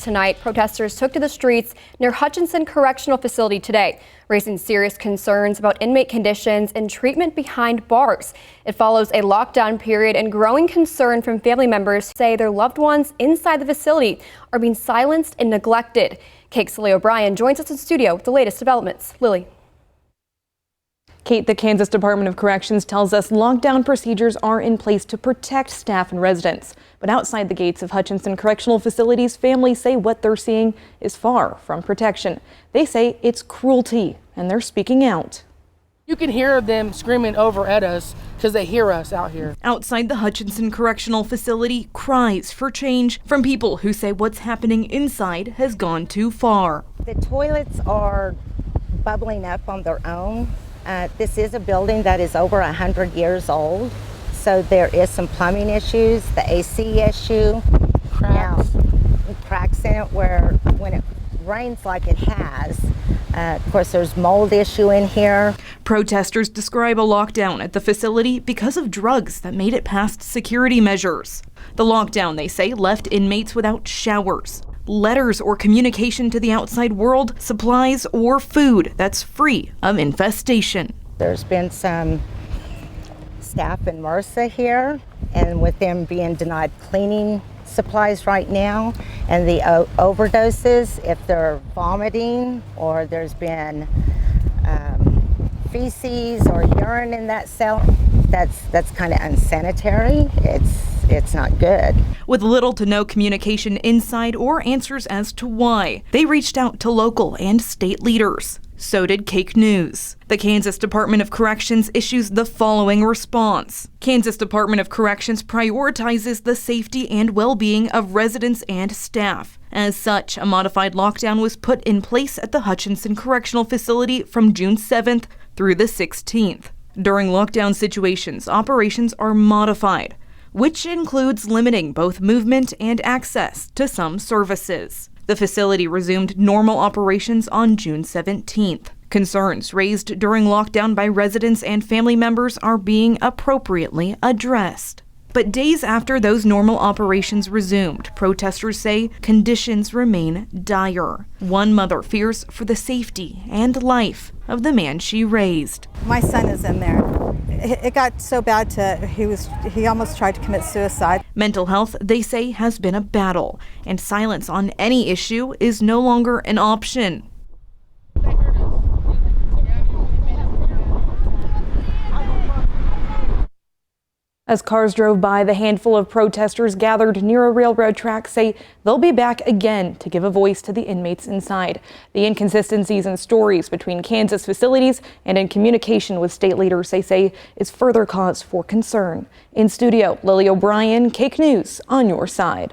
Tonight, protesters took to the streets near Hutchinson Correctional Facility today, raising serious concerns about inmate conditions and treatment behind bars. It follows a lockdown period and growing concern from family members who say their loved ones inside the facility are being silenced and neglected. Kate's Lily O'Brien joins us in studio with the latest developments. Lily. Kate, the Kansas Department of Corrections tells us lockdown procedures are in place to protect staff and residents. But outside the gates of Hutchinson Correctional Facilities, families say what they're seeing is far from protection. They say it's cruelty, and they're speaking out. You can hear them screaming over at us because they hear us out here. Outside the Hutchinson Correctional Facility, cries for change from people who say what's happening inside has gone too far. The toilets are bubbling up on their own. This is a building that is over 100 years old, so there is some plumbing issues, the AC issue. Cracks in it where when it rains like it has. Of course, there's mold issue in here. Protesters describe a lockdown at the facility because of drugs that made it past security measures. The lockdown, they say, left inmates without showers, letters or communication to the outside world, supplies or food that's free of infestation. There's been some staff in MRSA here, and with them being denied cleaning supplies right now, and the overdoses, if they're vomiting or there's been feces or urine in that cell, that's kind of unsanitary. It's not good. With little to no communication inside or answers as to why, they reached out to local and state leaders. So did Cake News. The Kansas Department of Corrections issues the following response. Kansas Department of Corrections prioritizes the safety and well-being of residents and staff. As such, a modified lockdown was put in place at the Hutchinson Correctional Facility from June 7th through the 16th. During lockdown situations, operations are modified, which includes limiting both movement and access to some services. The facility resumed normal operations on June 17th. Concerns raised during lockdown by residents and family members are being appropriately addressed. But days after those normal operations resumed, protesters say conditions remain dire. One mother fears for the safety and life of the man she raised. My son is in there. It got so bad he almost tried to commit suicide. Mental health, they say, has been a battle, and silence on any issue is no longer an option. As cars drove by, the handful of protesters gathered near a railroad track say they'll be back again to give a voice to the inmates inside. The inconsistencies and stories between Kansas facilities and in communication with state leaders, they say, is further cause for concern. In studio, Lily O'Brien, Cake News, on your side.